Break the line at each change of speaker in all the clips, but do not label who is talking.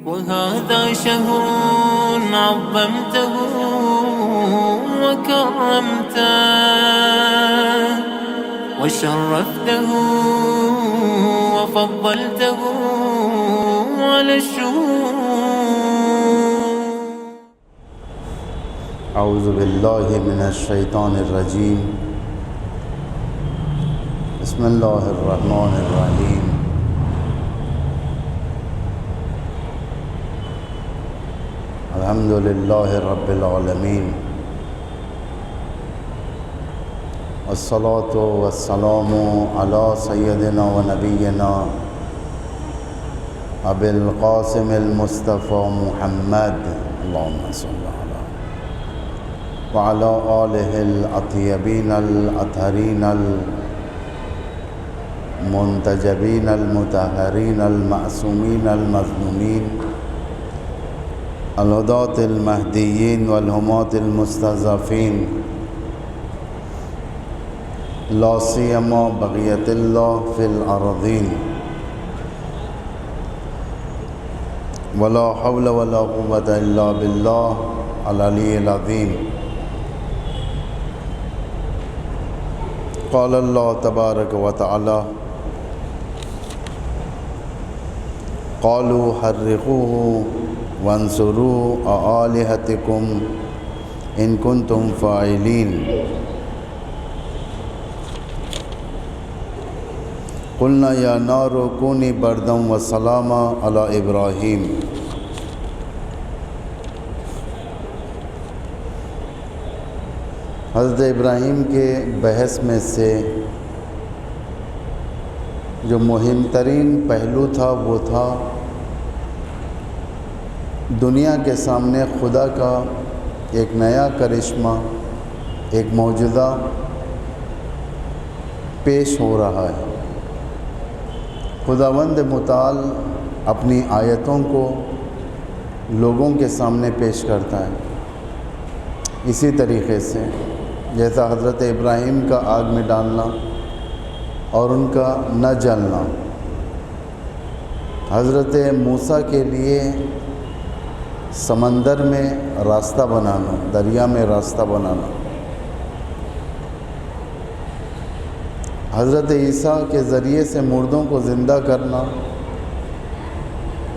وهذا شهر عظمته وكرمته وشرفته وفضلته على الشهور.
اعوذ باللہ من الشیطان الرجیم. بسم اللہ الرحمن الرحیم. الحمد للہ رب العالمین والصلاة والسلام علی سیدنا و نبینا ابی القاسم المصطفى محمد اللہم صلی علی وعلی آلہ الاطیبین الاطہرین المنتجبین المطہرین المعصومین المظلومین الہداة المہدیین والہماة المستضعفین لا سیما بقیت اللہ فی الارضین ولا حول ولا قوة الا باللہ العلی العظیم. قال اللہ تبارک و تعالی قالوا حرقوه وانصروا آلہتکم ان کنتم فاعلین. قلنا یا نار کونی بردا وسلاما علی ابراہیم. حضرت ابراہیم کے بحث میں سے جو مہم ترین پہلو تھا وہ تھا دنیا کے سامنے خدا کا ایک نیا کرشمہ، ایک معجزہ پیش ہو رہا ہے. خداوند متعال اپنی آیتوں کو لوگوں کے سامنے پیش کرتا ہے. اسی طریقے سے جیسا حضرت ابراہیم کا آگ میں ڈالنا اور ان کا نہ جلنا، حضرت موسیٰ کے لیے سمندر میں راستہ بنانا، دریا میں راستہ بنانا، حضرت عیسیٰ کے ذریعے سے مردوں کو زندہ کرنا،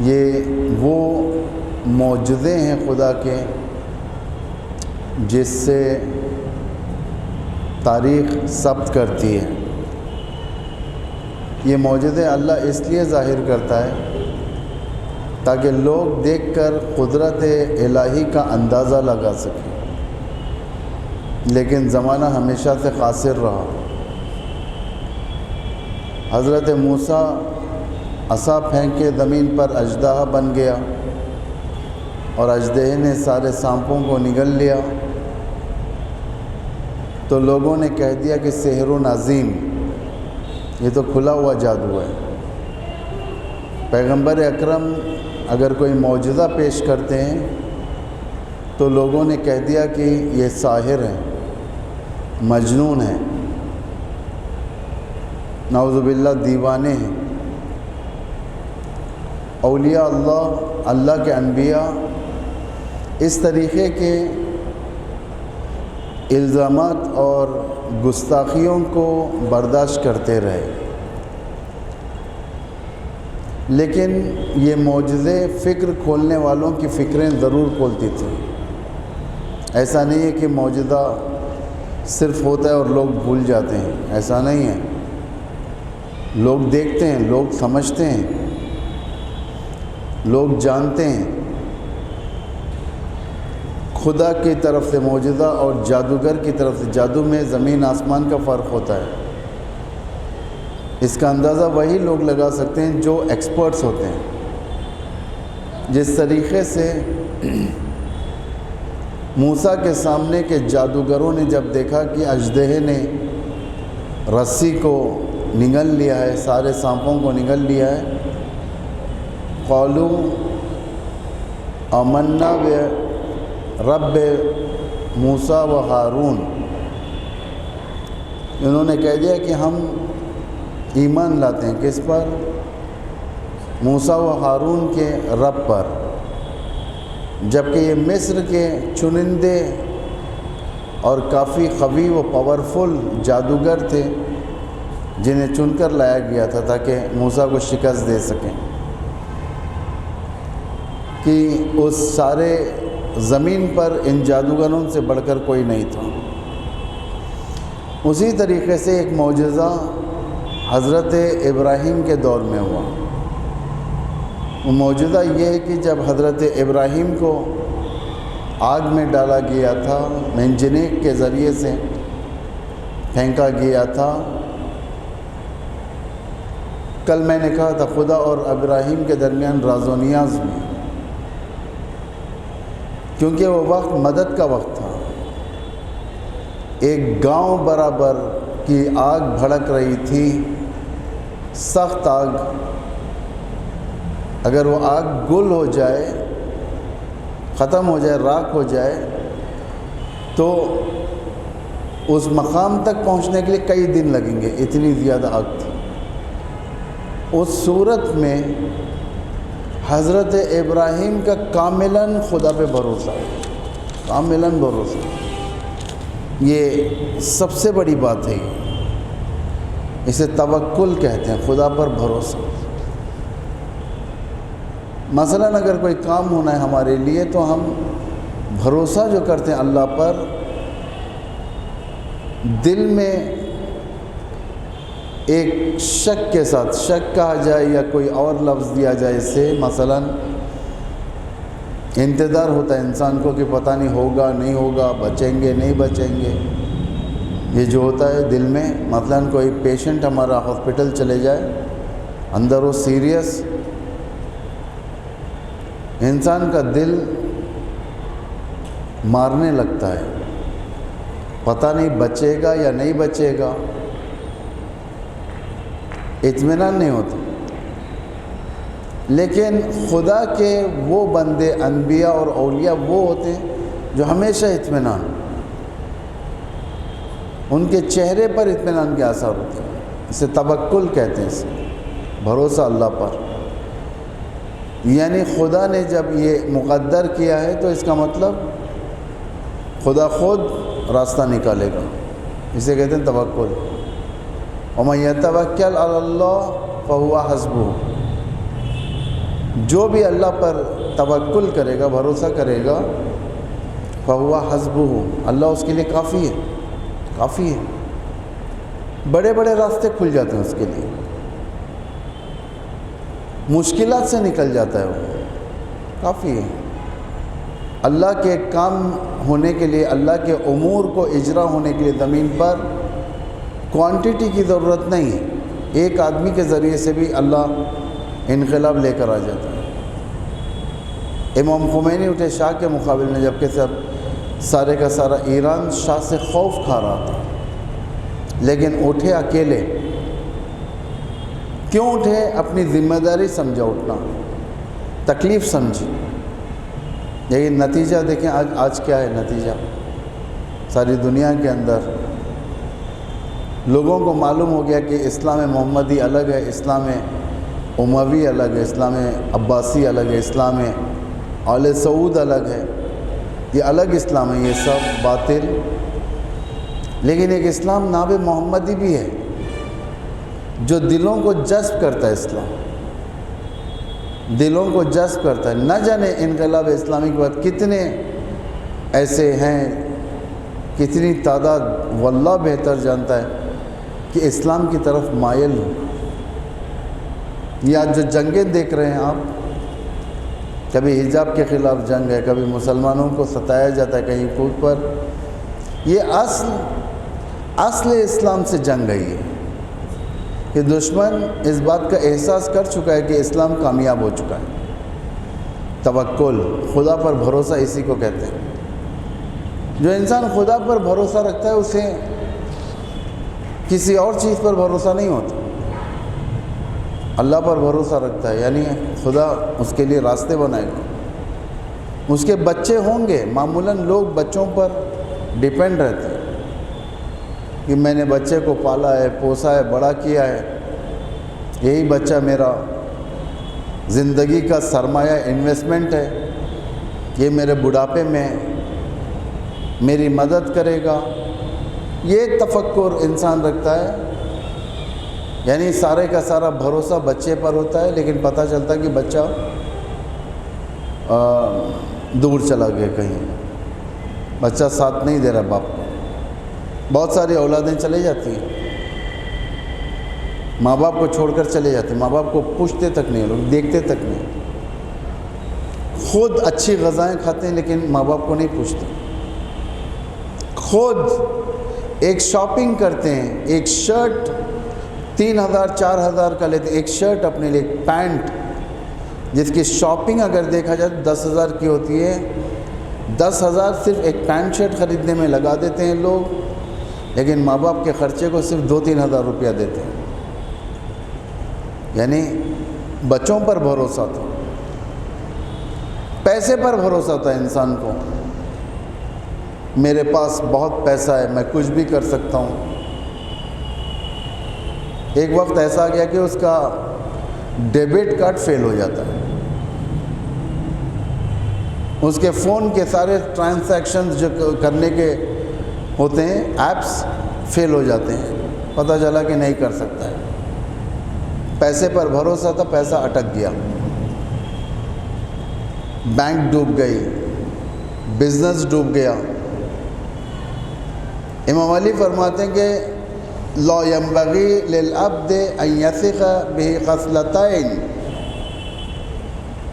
یہ وہ معجزے ہیں خدا کے جس سے تاریخ ثبت کرتی ہے. یہ معجزے اللہ اس لیے ظاہر کرتا ہے تاکہ لوگ دیکھ کر قدرت الہی کا اندازہ لگا سکیں. لیکن زمانہ ہمیشہ سے قاصر رہا. حضرت موسیٰ عصا پھینک کے زمین پر اژدہا بن گیا اور اژدہے نے سارے سانپوں کو نگل لیا تو لوگوں نے کہہ دیا کہ سحر عظیم، یہ تو کھلا ہوا جادو ہے. پیغمبر اکرم اگر کوئی معجزہ پیش کرتے ہیں تو لوگوں نے کہہ دیا کہ یہ ساحر ہیں، مجنون ہیں، نعوذ باللہ دیوانے ہیں. اولیاء اللہ، اللہ کے انبیاء اس طریقے کے الزامات اور گستاخیوں کو برداشت کرتے رہے. لیکن یہ معجزے فکر کھولنے والوں کی فکریں ضرور کھولتی تھیں. ایسا نہیں ہے کہ معجزہ صرف ہوتا ہے اور لوگ بھول جاتے ہیں، ایسا نہیں ہے. لوگ دیکھتے ہیں، لوگ سمجھتے ہیں، لوگ جانتے ہیں. خدا کی طرف سے معجزہ اور جادوگر کی طرف سے، جادو میں زمین آسمان کا فرق ہوتا ہے. اس کا اندازہ وہی لوگ لگا سکتے ہیں جو ایکسپرٹس ہوتے ہیں. جس طریقے سے موسیٰ کے سامنے کے جادوگروں نے جب دیکھا کہ اژدہے نے رسی کو نگل لیا ہے، سارے سانپوں کو نگل لیا ہے، قالوا آمنا برب موسیٰ و ہارون، انہوں نے کہہ دیا کہ ہم ایمان لاتے ہیں کس پر؟ موسیٰ و ہارون کے رب پر، جبکہ یہ مصر کے چنندے اور کافی قوی و پاورفل جادوگر تھے جنہیں چن کر لایا گیا تھا تاکہ موسیٰ کو شکست دے سکیں، کہ اس سارے زمین پر ان جادوگروں سے بڑھ کر کوئی نہیں تھا۔ اسی طریقے سے ایک معجزہ حضرت ابراہیم کے دور میں ہوا۔ وہ معجزہ یہ ہے کہ جب حضرت ابراہیم کو آگ میں ڈالا گیا تھا، منجنیق کے ذریعے سے پھینکا گیا تھا۔ کل میں نے کہا تھا خدا اور ابراہیم کے درمیان راز و نیاز میں، کیونکہ وہ وقت مدد کا وقت تھا۔ ایک گاؤں برابر کی آگ بھڑک رہی تھی، سخت آگ۔ اگر وہ آگ گل ہو جائے، ختم ہو جائے، راکھ ہو جائے، تو اس مقام تک پہنچنے کے لیے کئی دن لگیں گے، اتنی زیادہ آگ تھی۔ اس صورت میں حضرت ابراہیم کا کاملاً خدا پہ بھروسہ ہے، کاملاً بھروسہ۔ یہ سب سے بڑی بات ہے، اسے توکل کہتے ہیں، خدا پر بھروسہ۔ مثلاً اگر کوئی کام ہونا ہے ہمارے لیے تو ہم بھروسہ جو کرتے ہیں اللہ پر، دل میں ایک شک کے ساتھ، شک کہا جائے یا کوئی اور لفظ دیا جائے اس سے، مثلاً انتظار ہوتا ہے انسان کو کہ پتہ نہیں ہوگا نہیں ہوگا، بچیں گے نہیں بچیں گے، یہ جو ہوتا ہے دل میں۔ مثلاً کوئی پیشنٹ ہمارا ہاسپٹل چلے جائے، اندر وہ سیریس، انسان کا دل مارنے لگتا ہے، پتہ نہیں بچے گا یا نہیں بچے گا، اطمینان نہیں ہوتا۔ لیکن خدا کے وہ بندے، انبیاء اور اولیاء وہ ہوتے ہیں جو ہمیشہ اطمینان، ان کے چہرے پر اطمینان کے آثار ہوتے ہیں۔ اسے توکل کہتے ہیں، اسے بھروسہ اللہ پر۔ یعنی خدا نے جب یہ مقدر کیا ہے تو اس کا مطلب خدا خود راستہ نکالے گا، اسے کہتے ہیں توکل۔ وَمَن يَتَوَكَّلْ عَلَى اللَّهِ فَهُوَ حَسْبُهُ، جو بھی اللہ پر توکل کرے گا، بھروسہ کرے گا، فَهُوَ حَسْبُهُ، اللہ اس کے لیے کافی ہے، کافی ہے۔ بڑے بڑے راستے کھل جاتے ہیں اس کے لیے، مشکلات سے نکل جاتا ہے، وہ کافی ہے۔ اللہ کے کام ہونے کے لیے، اللہ کے امور کو اجرا ہونے کے لیے زمین پر کوانٹٹی کی ضرورت نہیں ہے، ایک آدمی کے ذریعے سے بھی اللہ انقلاب لے کر آ جاتا ہے۔ امام خمینی اٹھے شاہ کے مقابل میں، جبکہ سب سارے کا سارا ایران شاہ سے خوف کھا رہا تھا، لیکن اٹھے اکیلے۔ کیوں اٹھے؟ اپنی ذمہ داری سمجھا اٹھنا، تکلیف سمجھی۔ لیکن نتیجہ دیکھیں آج کیا ہے نتیجہ؟ ساری دنیا کے اندر لوگوں کو معلوم ہو گیا کہ اسلام محمدی الگ ہے، اسلام اموی الگ ہے، اسلام عباسی الگ ہے، اسلام آل سعود الگ ہے، یہ الگ اسلام ہے، یہ سب باطل۔ لیکن ایک اسلام ناب محمدی بھی ہے جو دلوں کو جذب کرتا ہے، اسلام دلوں کو جذب کرتا ہے۔ نہ جانے انقلاب اسلامی کے بعد کتنے ایسے ہیں، کتنی تعداد، واللہ بہتر جانتا ہے، کہ اسلام کی طرف مائل ہو۔ یہ آج جو جنگیں دیکھ رہے ہیں آپ، کبھی حجاب کے خلاف جنگ ہے، کبھی مسلمانوں کو ستایا جاتا ہے کہیں کود پر، یہ اصل اسلام سے جنگ ہے۔ یہ کہ دشمن اس بات کا احساس کر چکا ہے کہ اسلام کامیاب ہو چکا ہے۔ توکل، خدا پر بھروسہ، اسی کو کہتے ہیں۔ جو انسان خدا پر بھروسہ رکھتا ہے اسے کسی اور چیز پر بھروسہ نہیں ہوتا، اللہ پر بھروسہ رکھتا ہے، یعنی خدا اس کے لیے راستے بنائے گا۔ اس کے بچے ہوں گے، معمولاً لوگ بچوں پر ڈیپینڈ رہتے ہیں کہ میں نے بچے کو پالا ہے، پوسا ہے، بڑا کیا ہے، یہی بچہ میرا زندگی کا سرمایہ انویسٹمنٹ ہے، یہ میرے بڑھاپے میں میری مدد کرے گا، یہ تفکر انسان رکھتا ہے. یعنی سارے کا سارا بھروسہ بچے پر ہوتا ہے، لیکن پتہ چلتا ہے کہ بچہ دور چلا گیا، کہیں بچہ ساتھ نہیں دے رہا باپ کو. بہت ساری اولادیں چلے جاتی ہیں، ماں باپ کو چھوڑ کر چلے جاتے ہیں، ماں باپ کو پوچھتے تک نہیں، لوگ دیکھتے تک نہیں. خود اچھی غذائیں کھاتے ہیں لیکن ماں باپ کو نہیں پوچھتے. خود ایک شاپنگ کرتے ہیں، ایک شرٹ 3000 4000 کا لیتے، ایک شرٹ اپنے لیے، ایک پینٹ جس کی شاپنگ اگر دیکھا جائے تو 10,000 کی ہوتی ہے. 10,000 صرف ایک پینٹ شرٹ خریدنے میں لگا دیتے ہیں لوگ، لیکن ماں باپ کے خرچے کو صرف 2-3 ہزار روپیہ دیتے ہیں. یعنی بچوں پر بھروسہ تھا، پیسے پر بھروسہ تھا انسان کو. میرے پاس بہت پیسہ ہے، میں کچھ بھی کر سکتا ہوں. ایک وقت ایسا آ گیا کہ اس کا ڈیبٹ کارڈ فیل ہو جاتا ہے، اس کے فون کے سارے ٹرانزیکشنز جو کرنے کے ہوتے ہیں ایپس فیل ہو جاتے ہیں. پتہ چلا کہ نہیں کر سکتا ہے. پیسے پر بھروسہ تھا، پیسہ اٹک گیا، بینک ڈوب گئی، بزنس ڈوب گیا. امام علی فرماتے ہیں کہ لا ينبغي للعبد ان يثق به خصلتين،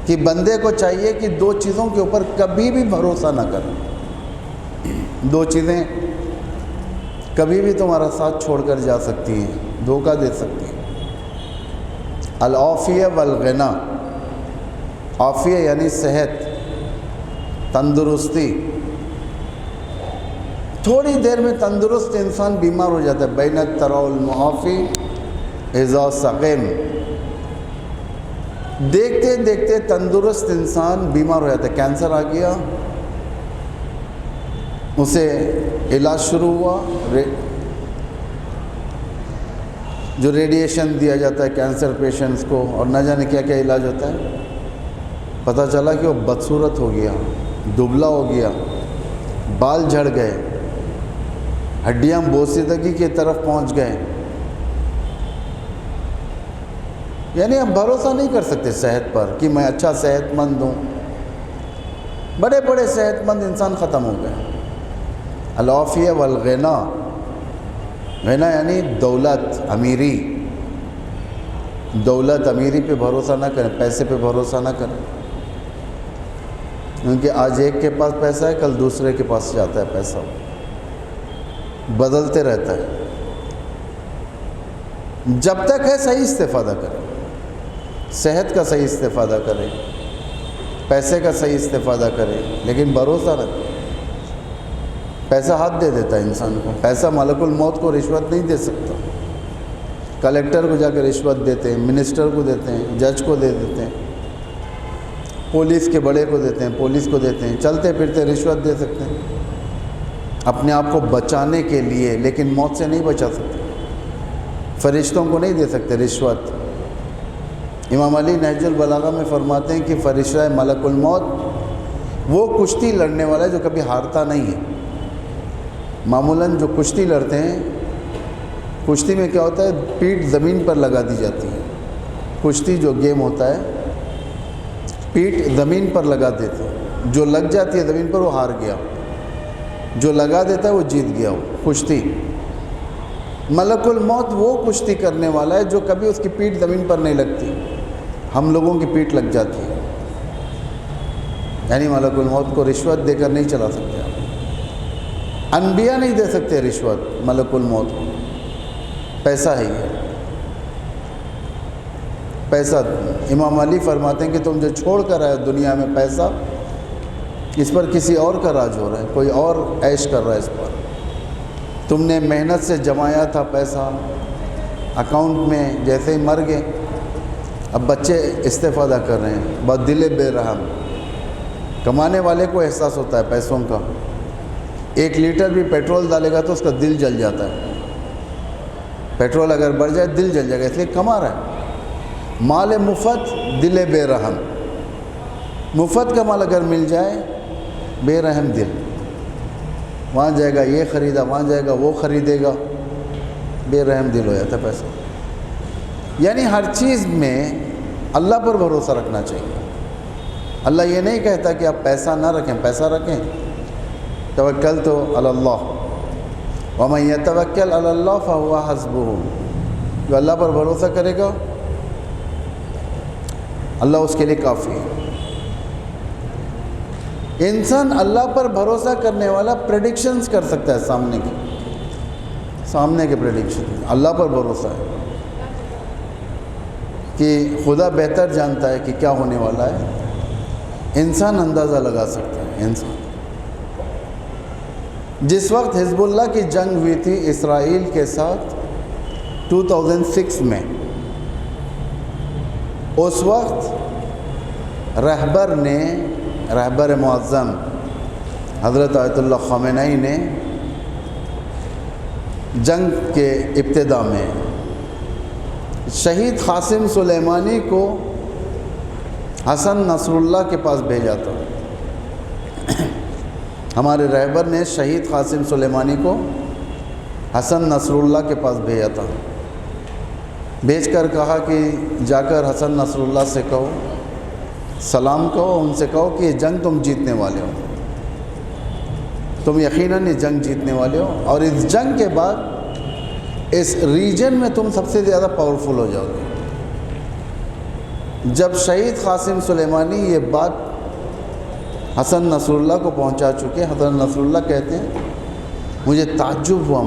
کہ بندے کو چاہیے کہ 2 چیزوں کے اوپر کبھی بھی بھروسہ نہ کرے. 2 چیزیں کبھی بھی تمہارا ساتھ چھوڑ کر جا سکتی ہیں، دھوکہ دے سکتی ہیں. العافیہ والغنا. عافیہ یعنی صحت، تندرستی. تھوڑی دیر میں تندرست انسان بیمار ہو جاتا ہے. بین الترا المعافی اذا سقم. دیکھتے دیکھتے تندرست انسان بیمار ہو جاتا ہے. کینسر آ گیا، اسے علاج شروع ہوا، جو ریڈیشن دیا جاتا ہے کینسر پیشنٹس کو، اور نہ جانے کیا کیا علاج ہوتا ہے. پتہ چلا کہ وہ بدصورت ہو گیا، دبلا ہو گیا، بال جھڑ گئے، ہڈیاں بوسیدگی کی طرف پہنچ گئے. یعنی اب بھروسہ نہیں کر سکتے صحت پر کہ میں اچھا صحت مند ہوں. بڑے بڑے صحت مند انسان ختم ہو گئے. العافیہ والغنا. غنا یعنی دولت، امیری. دولت امیری پہ بھروسہ نہ کریں، پیسے پہ بھروسہ نہ کریں، کیونکہ آج ایک کے پاس پیسہ ہے، کل دوسرے کے پاس جاتا ہے پیسہ، بدلتے رہتا ہے. جب تک ہے صحیح استفادہ کریں، صحت کا صحیح استفادہ کریں، پیسے کا صحیح استفادہ کریں، لیکن بھروسہ رکھیں. پیسہ ہاتھ دے دیتا ہے انسان کو. پیسہ ملک الموت کو رشوت نہیں دے سکتا. کلیکٹر کو جا کے رشوت دیتے ہیں، منسٹر کو دیتے ہیں، جج کو دے دیتے ہیں، پولیس کے بڑے کو دیتے ہیں، پولیس کو دیتے ہیں. چلتے پھرتے رشوت دے سکتے ہیں اپنے آپ کو بچانے کے لیے، لیکن موت سے نہیں بچا سکتے. فرشتوں کو نہیں دے سکتے رشوت. امام علی نہج البلاغہ میں فرماتے ہیں کہ فرشتہ ملک الموت وہ کشتی لڑنے والا ہے جو کبھی ہارتا نہیں ہے. معمولاً جو کشتی لڑتے ہیں، کشتی میں کیا ہوتا ہے، پیٹھ زمین پر لگا دی جاتی ہے. کشتی جو گیم ہوتا ہے پیٹھ زمین پر لگا دیتے ہیں، جو لگ جاتی ہے زمین پر وہ ہار گیا، جو لگا دیتا ہے وہ جیت گیا. وہ کشتی. ملک الموت وہ کشتی کرنے والا ہے جو کبھی اس کی پیٹھ زمین پر نہیں لگتی. ہم لوگوں کی پیٹھ لگ جاتی ہے. یعنی ملک الموت کو رشوت دے کر نہیں چلا سکتے آپ. انبیاء نہیں دے سکتے رشوت ملک الموت کو. پیسہ ہے یہ پیسہ. امام علی فرماتے ہیں کہ تم جو چھوڑ کر آئے دنیا میں پیسہ، اس پر کسی اور کا راج ہو رہا ہے، کوئی اور عیش کر رہا ہے اس پر. تم نے محنت سے جمایا تھا پیسہ، اکاؤنٹ میں جیسے ہی مر گئے، اب بچے استفادہ کر رہے ہیں. بس دل بے رحم. کمانے والے کو احساس ہوتا ہے پیسوں کا. 1 لیٹر بھی پیٹرول ڈالے گا تو اس کا دل جل جاتا ہے. پیٹرول اگر بڑھ جائے دل جل جائے گا، اس لیے کما رہا ہے. مال مفت دل بے رحم، مفت کا مال اگر مل جائے بے رحم دل، وہاں جائے گا یہ خریدا، وہاں جائے گا وہ خریدے گا، بے رحم دل ہو جاتا ہے پیسہ۔ یعنی ہر چیز میں اللہ پر بھروسہ رکھنا چاہیے۔ اللہ یہ نہیں کہتا کہ آپ پیسہ نہ رکھیں، پیسہ رکھیں، توکلت علی اللہ ومن یتوکل علی اللہ فہو حسبہ، جو اللہ پر بھروسہ کرے گا اللہ اس کے لیے کافی ہے۔ انسان اللہ پر بھروسہ کرنے والا پریڈکشنز کر سکتا ہے، سامنے کے پریڈکشن، اللہ پر بھروسہ ہے کہ خدا بہتر جانتا ہے کہ کیا ہونے والا ہے، انسان اندازہ لگا سکتا ہے۔ انسان جس وقت حزب اللہ کی جنگ ہوئی تھی اسرائیل کے ساتھ 2006 میں، اس وقت رہبر معظم حضرت آیت اللہ خامنہی نے جنگ کے ابتدا میں شہید قاسم سلیمانی کو حسن نصر اللہ کے پاس بھیجا تھا۔ ہمارے رہبر نے شہید قاسم سلیمانی کو حسن نصر اللہ کے پاس بھیجا تھا، بھیج کر کہا کہ جا کر حسن نصر اللہ سے کہو، سلام کہو، ان سے کہو کہ یہ جنگ تم جیتنے والے ہو، تم یقیناً یہ جنگ جیتنے والے ہو، اور اس جنگ کے بعد اس ریجن میں تم سب سے زیادہ پاورفل ہو جاؤ گے۔ جب شہید قاسم سلیمانی یہ بات حسن نصر اللہ کو پہنچا چکے، حضرت نصر اللہ کہتے ہیں مجھے تعجب ہوا،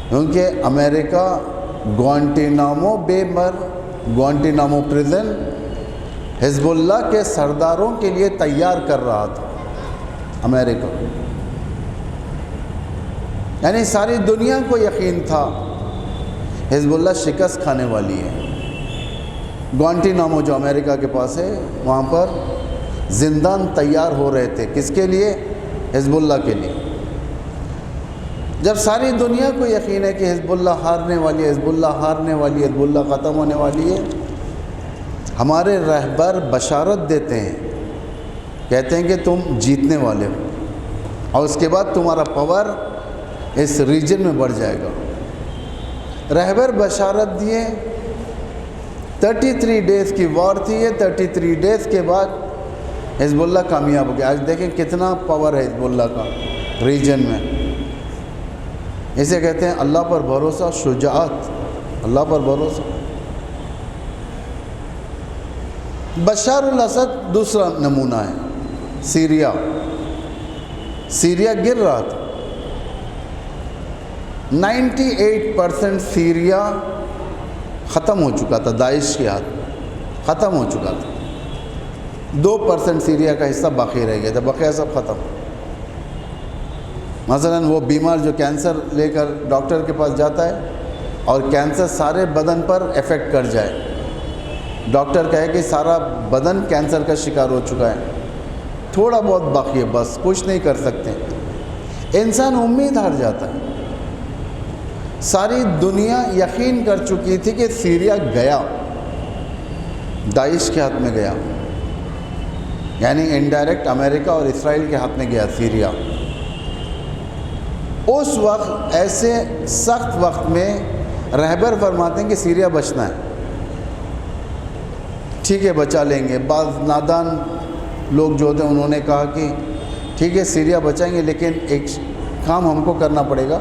کیونکہ امریکہ گوانٹینامو بے پر، گوانٹینامو پریزن حزب اللہ کے سرداروں کے لیے تیار کر رہا تھا امریکہ، یعنی ساری دنیا کو یقین تھا حزب اللہ شکست کھانے والی ہے۔ گوانٹینامو جو امریکہ کے پاس ہے، وہاں پر زندان تیار ہو رہے تھے، کس کے لیے؟ حزب اللہ کے لیے۔ جب ساری دنیا کو یقین ہے کہ حزب اللہ ہارنے والی ہے، حزب اللہ ہارنے والی ہے، حزب اللہ ختم ہونے والی ہے، ہمارے رہبر بشارت دیتے ہیں، کہتے ہیں کہ تم جیتنے والے ہو، اور اس کے بعد تمہارا پاور اس ریجن میں بڑھ جائے گا۔ رہبر بشارت دیے، 33 ڈیز کی وار تھی یہ، 33 ڈیز کے بعد حزب اللہ کامیاب ہو گیا۔ آج دیکھیں کتنا پاور ہے حزب اللہ کا ریجن میں۔ اسے کہتے ہیں اللہ پر بھروسہ، شجاعت، اللہ پر بھروسہ۔ بشار الاسد دوسرا نمونہ ہے۔ سیریا گر رہا تھا، 98% سیریا ختم ہو چکا تھا، داعش کے ہاتھ ختم ہو چکا تھا، 2% سیریا کا حصہ باقی رہ گیا تھا، بقیہ سب ختم۔ مثلا وہ بیمار جو کینسر لے کر ڈاکٹر کے پاس جاتا ہے اور کینسر سارے بدن پر افیکٹ کر جائے، ڈاکٹر کہے کہ سارا بدن کینسر کا شکار ہو چکا ہے، تھوڑا بہت باقی ہے، بس کچھ نہیں کر سکتے، انسان امید ہار جاتا ہے۔ ساری دنیا یقین کر چکی تھی کہ سیریا گیا، داعش کے ہاتھ میں گیا، یعنی انڈائریکٹ امریکہ اور اسرائیل کے ہاتھ میں گیا سیریا۔ اس وقت ایسے سخت وقت میں رہبر فرماتے ہیں کہ سیریا بچنا ہے، ٹھیک ہے بچا لیں گے۔ بعض نادان لوگ جو ہوتے ہیں انہوں نے کہا کہ ٹھیک ہے سیریا بچائیں گے، لیکن ایک کام ہم کو کرنا پڑے گا،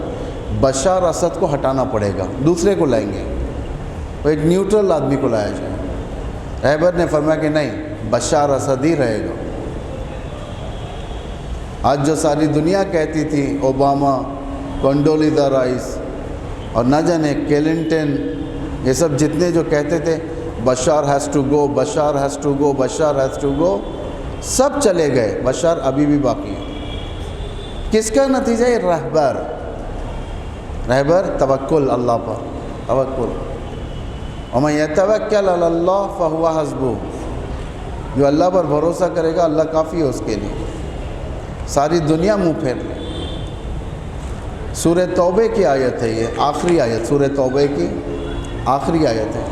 بشار اسد کو ہٹانا پڑے گا، دوسرے کو لائیں گے، وہ ایک نیوٹرل آدمی کو لایا جائے۔ رہبر نے فرمایا کہ نہیں، بشار اسد ہی رہے گا۔ آج جو ساری دنیا کہتی تھی، اوباما، کنڈولیزا رائس اور نہ جانے کلنٹن، یہ سب جتنے جو کہتے تھے Bashar has to go, Bashar has to go, Bashar has to go, سب چلے گئے، بشار ابھی بھی باقی ہے۔ کس کا نتیجہ ہے؟ رہبر توکل اللہ پر، توکل۔ ومن یتوکل علی اللہ فہو حسبہ، جو اللہ پر بھروسہ کرے گا اللہ کافی ہے اس کے لیے، ساری دنیا منہ پھیر لے۔ سورہ توبہ کی آیت ہے یہ، آخری آیت، سورہ توبہ کی آخری آیت ہے۔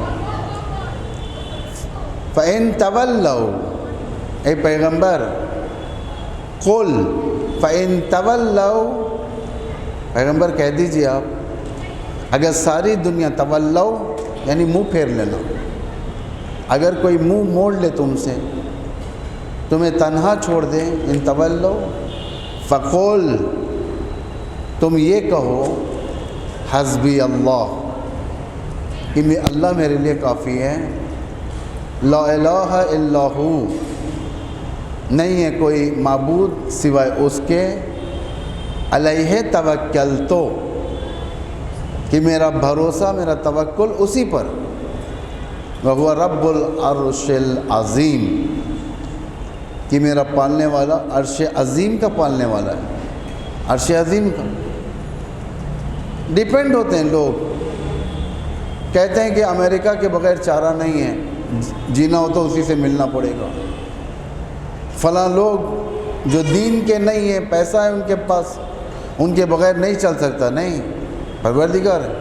فَإِن تَوَلَّوْا، اے پیغمبر قُل فَإِن تَوَلَّوْا، پیغمبر کہہ دیجئے آپ اگر ساری دنیا تولو یعنی منہ پھیر لینا، اگر کوئی منہ موڑ لے تم سے، تمہیں تنہا چھوڑ دے، ان تولو فقول، تم یہ کہو حسبی اللہ، کہ اللہ میرے لیے کافی ہے، لا الہ الا ہو، نہیں ہے کوئی معبود سوائے اس کے، علیہ توکلتو، کہ میرا بھروسہ میرا توکل اسی پر، وہو رب العرش العظیم، کہ میرا پالنے والا عرش عظیم کا پالنے والا ہے، عرش عظیم کا۔ ڈیپینڈ ہوتے ہیں لوگ، کہتے ہیں کہ امریکہ کے بغیر چارہ نہیں ہے، جینا ہو تو اسی سے ملنا پڑے گا، فلاں لوگ جو دین کے نہیں ہیں، پیسہ ہے ان کے پاس، ان کے بغیر نہیں چل سکتا، نہیں، پروردگار ہے۔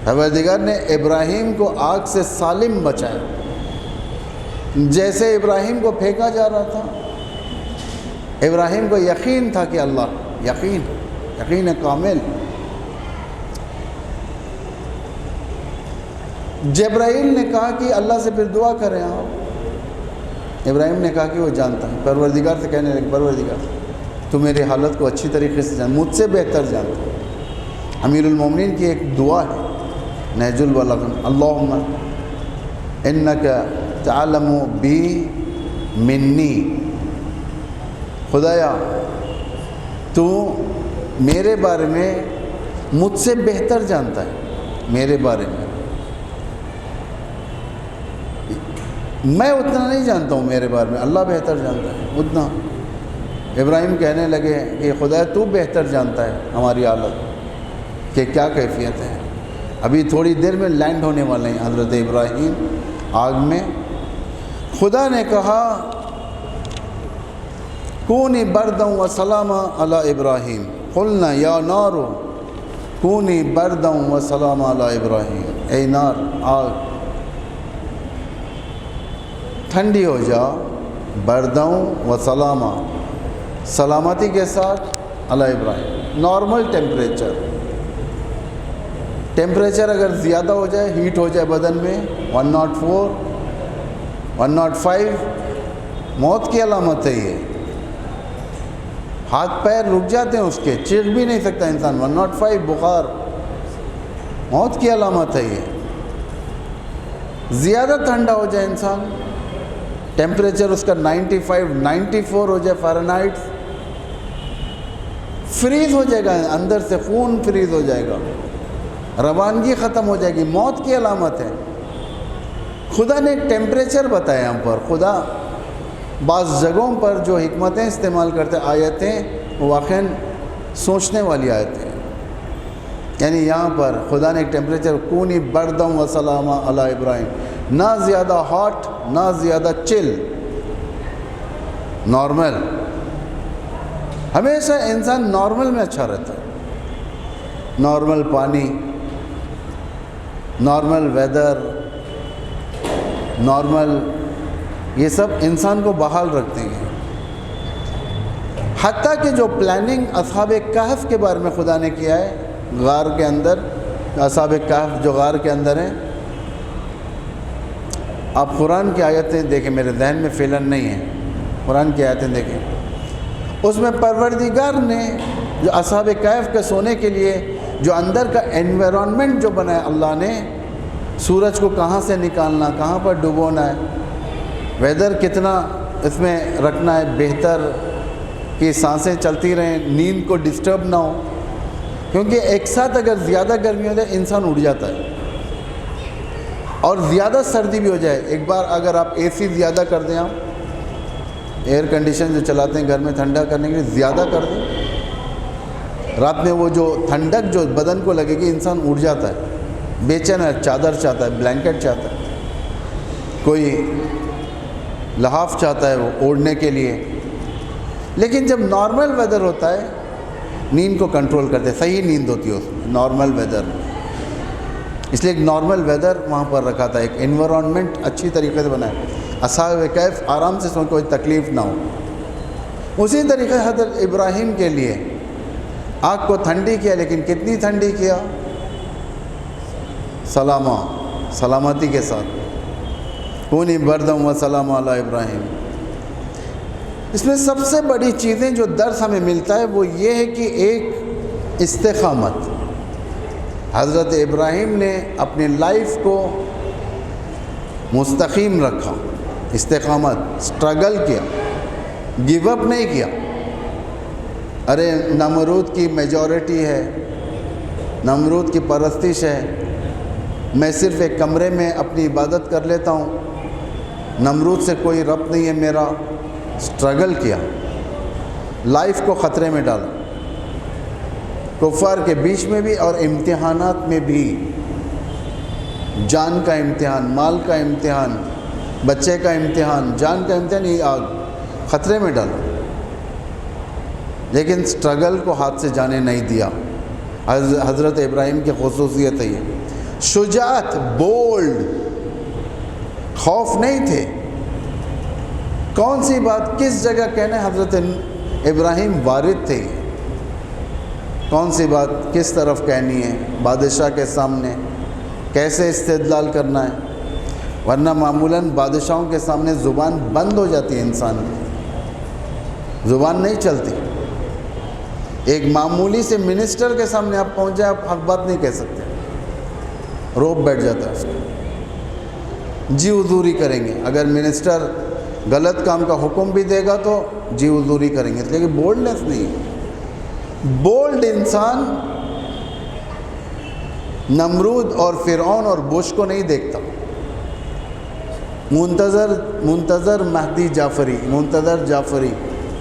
پروردگار نے ابراہیم کو آگ سے سالم بچایا، جیسے ابراہیم کو پھینکا جا رہا تھا، ابراہیم کو یقین تھا کہ اللہ، یقین کامل۔ جبرائیل نے کہا کہ اللہ سے پھر دعا کریں آپ، ابراہیم نے کہا کہ وہ جانتا ہے، پروردگار سے کہنے لگے پروردگار تو میری حالت کو اچھی طریقے سے جان، مجھ سے بہتر جانتا ہے۔ امیر المومنین کی ایک دعا ہے نہج البلاغہ، اللہم انکا تعلم بی منی، خدایا تو میرے بارے میں مجھ سے بہتر جانتا ہے، میرے بارے میں میں اتنا نہیں جانتا ہوں، میرے بارے میں اللہ بہتر جانتا ہے اتنا۔ ابراہیم کہنے لگے کہ خدا تو بہتر جانتا ہے ہماری حالت کہ کیا کیفیت ہے۔ ابھی تھوڑی دیر میں لینڈ ہونے والے ہیں حضرت ابراہیم آگ میں۔ خدا نے کہا کونی بردا و سلاما علی ابراہیم، قلنا یا نار کونی بردا و سلاما علی ابراہیم، اے نار آگ ٹھنڈی ہو جا، بردوں و سلامہ، سلامتی کے ساتھ علی ابراہیم۔ نارمل ٹیمپریچر اگر زیادہ ہو جائے، ہیٹ ہو جائے بدن میں 104 105، موت کی علامت ہے یہ، ہاتھ پیر رک جاتے ہیں اس کے، چیخ بھی نہیں سکتا انسان، 105 بخار، موت کی علامت ہے یہ۔ زیادہ ٹھنڈا ہو جائے انسان، ٹیمپریچر اس کا 95 94 ہو جائے فارنہائٹ، فریز ہو جائے گا، اندر سے خون فریز ہو جائے گا، روانگی ختم ہو جائے گی، موت کی علامت ہے۔ خدا نے ایک ٹیمپریچر بتایا یہاں پر۔ خدا بعض جگہوں پر جو حکمتیں استعمال کرتے آیتیں واقعاً سوچنے والی آیتیں، یعنی یہاں پر خدا نے ایک ٹیمپریچر کونی بردم و سلامہ علی ابراہیم، نہ زیادہ ہاٹ نہ زیادہ چل، نارمل۔ ہمیشہ انسان نارمل میں اچھا رہتا ہے، نارمل پانی، نارمل ویدر، نارمل، یہ سب انسان کو بحال رکھتے ہیں۔ حتیٰ کہ جو پلاننگ اصحاب کہف کے بارے میں خدا نے کیا ہے، غار کے اندر، اصحاب کہف جو غار کے اندر ہیں، آپ قرآن کی آیتیں دیکھیں، میرے ذہن میں فی الحال نہیں ہیں، قرآن کی آیتیں دیکھیں، اس میں پروردگار نے جو اصحاب کہف کے سونے کے لیے جو اندر کا انوائرمنٹ جو بنایا اللہ نے، سورج کو کہاں سے نکالنا، کہاں پر ڈبونا ہے، ویدر کتنا اس میں رکھنا ہے بہتر کہ سانسیں چلتی رہیں، نیند کو ڈسٹرب نہ ہو، کیونکہ ایک ساتھ اگر زیادہ گرمی ہو جائے انسان اڑ جاتا ہے، اور زیادہ سردی بھی ہو جائے، ایک بار اگر آپ اے سی زیادہ کر دیں، آپ ایئر کنڈیشن جو چلاتے ہیں گھر میں ٹھنڈا کرنے کے لیے زیادہ کر دیں، رات میں وہ جو ٹھنڈک جو بدن کو لگے گی انسان اڑ جاتا ہے، بے چین ہے، چادر چاہتا ہے، بلینکٹ چاہتا ہے، کوئی لحاف چاہتا ہے وہ اوڑھنے کے لیے۔ لیکن جب نارمل ویدر ہوتا ہے نیند کو کنٹرول کرتے، صحیح نیند ہوتی ہے اس میں نارمل ویدر میں، اس لیے ایک نارمل ویدر وہاں پر رکھا تھا، ایک انوائرمنٹ اچھی طریقے سے بنایا، اصحاب کہف آرام سے سو، کوئی تکلیف نہ ہو۔ اسی طریقے سے حضرت ابراہیم کے لیے آگ کو ٹھنڈی کیا، لیکن کتنی ٹھنڈی کیا؟ سلامتی کے ساتھ، کونی بردم و سلام علی ابراہیم۔ اس میں سب سے بڑی چیزیں جو درس ہمیں ملتا ہے وہ یہ ہے کہ ایک استقامت۔ حضرت ابراہیم نے اپنی لائف کو مستقیم رکھا، استقامت، سٹرگل کیا، گیو اپ نہیں کیا۔ ارے نمرود کی میجورٹی ہے، نمرود کی پرستش ہے، میں صرف ایک کمرے میں اپنی عبادت کر لیتا ہوں، نمرود سے کوئی ربط نہیں ہے میرا۔ سٹرگل کیا، لائف کو خطرے میں ڈالا، کفار کے بیچ میں بھی اور امتحانات میں بھی، جان کا امتحان، مال کا امتحان، بچے کا امتحان، جان کا امتحان، یہ آگ خطرے میں ڈالا، لیکن سٹرگل کو ہاتھ سے جانے نہیں دیا۔ حضرت ابراہیم کی خصوصیت ہے یہ، شجاعت، بولڈ، خوف نہیں تھے۔ کون سی بات کس جگہ کہنا ہے؟ حضرت ابراہیم وارد تھے، کون سی بات کس طرف کہنی ہے، بادشاہ کے سامنے کیسے استدلال کرنا ہے، ورنہ معمولاً بادشاہوں کے سامنے زبان بند ہو جاتی ہے، انسان کی زبان نہیں چلتی۔ ایک معمولی سے منسٹر کے سامنے آپ پہنچ جائے، آپ حق بات نہیں کہہ سکتے، روب بیٹھ جاتا ہے اس کو، جی حضوری کریں گے۔ اگر منسٹر غلط کام کا حکم بھی دے گا تو جی حضوری کریں گے، لیکن بولڈنس نہیں ہے۔ بولڈ انسان نمرود اور فرعون اور بش کو نہیں دیکھتا۔ منتظر مہدی جعفری، منتظر جعفری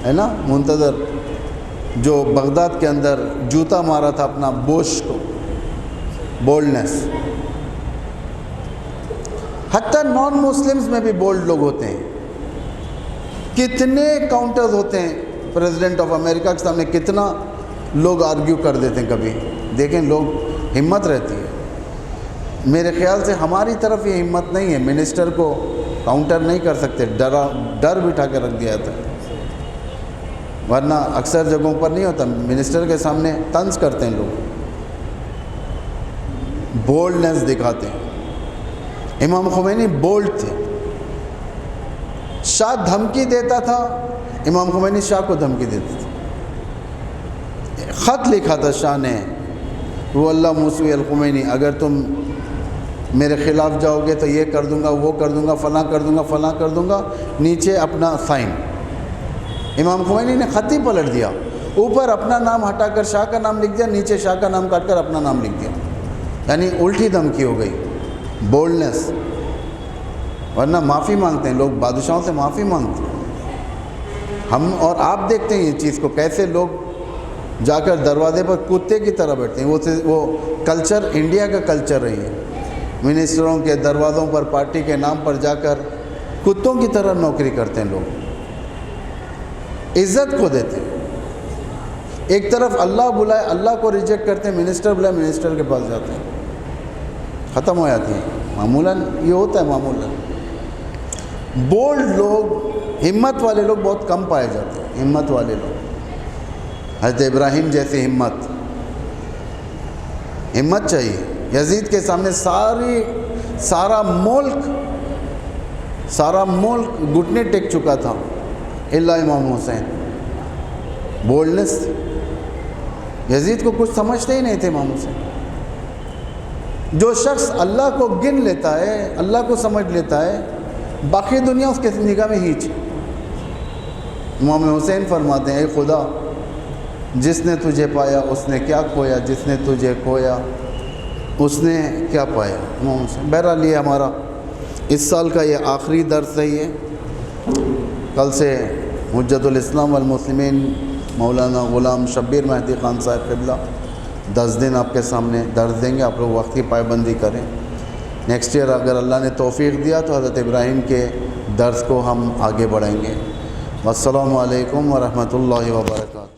ہے نا، منتظر جو بغداد کے اندر جوتا مارا تھا اپنا بش کو، بولڈنس۔ حتیٰ نان مسلمز میں بھی بولڈ لوگ ہوتے ہیں، کتنے کاؤنٹرز ہوتے ہیں پریزیڈنٹ آف امریکہ کے سامنے، کتنا لوگ آرگیو کر دیتے ہیں، کبھی دیکھیں لوگ ہمت رہتی ہے۔ میرے خیال سے ہماری طرف یہ ہمت نہیں ہے، منسٹر کو کاؤنٹر نہیں کر سکتے، ڈر بٹھا کے رکھ دیا جاتا ہے، ورنہ اکثر جگہوں پر نہیں ہوتا، منسٹر کے سامنے طنز کرتے ہیں لوگ، بولڈنس دکھاتے ہیں۔ امام خمینی بولڈ تھے، شاہ دھمکی دیتا تھا، امام خمینی شاہ کو دھمکی دیتے تھے۔ خط لکھا تھا شاہ نے، وہ اللہ موسوی الخمینی، اگر تم میرے خلاف جاؤ گے تو یہ کر دوں گا، وہ کر دوں گا، فلاں کر دوں گا، فلاں کر دوں گا، نیچے اپنا سائن۔ امام خمینی نے خط ہی پلٹ دیا، اوپر اپنا نام ہٹا کر شاہ کا نام لکھ دیا، نیچے شاہ کا نام کاٹ کر اپنا نام لکھ دیا، یعنی الٹی دھمکی ہو گئی، بولڈنس۔ ورنہ معافی مانگتے ہیں لوگ، بادشاہوں سے معافی مانگتے ہیں ہم، اور آپ دیکھتے ہیں یہ چیز کو، کیسے لوگ جا کر دروازے پر کتے کی طرح بیٹھتے ہیں۔ وہ کلچر انڈیا کا کلچر رہی ہے، منسٹروں کے دروازوں پر پارٹی کے نام پر جا کر کتوں کی طرح نوکری کرتے ہیں لوگ، عزت کو دیتے ہیں۔ ایک طرف اللہ بلائے اللہ کو ریجیکٹ کرتے ہیں، منسٹر بلائے منسٹر کے پاس جاتے ہیں، ختم ہو جاتی ہیں۔ معمولاً یہ ہوتا ہے، معمولاً بولڈ لوگ، ہمت والے لوگ بہت کم پائے جاتے ہیں، ہمت والے لوگ۔ حضرت ابراہیم جیسی ہمت چاہیے۔ یزید کے سامنے سارا ملک گھٹنے ٹیک چکا تھا، الا امام حسین۔ بولڈنس تھی، یزید کو کچھ سمجھتے ہی نہیں تھے امام حسین۔ جو شخص اللہ کو گن لیتا ہے، اللہ کو سمجھ لیتا ہے، باقی دنیا اس کے نگاہ میں ہیچ۔ امام حسین فرماتے ہیں، اے خدا، جس نے تجھے پایا اس نے کیا کھویا، جس نے تجھے کھویا اس نے کیا پایا۔ امام حسین۔ بہرحال یہ ہمارا اس سال کا یہ آخری درس ہے۔ یہ کل سے حجت الاسلام والمسلمین مولانا غلام شبیر مہدی خان صاحب قبلہ 10 دن آپ کے سامنے درس دیں گے، آپ لوگ وقت کی پابندی کریں۔ نیکسٹ ایئر اگر اللہ نے توفیق دیا تو حضرت ابراہیم کے درس کو ہم آگے بڑھائیں گے۔ والسلام علیکم ورحمۃ اللہ وبرکاتہ۔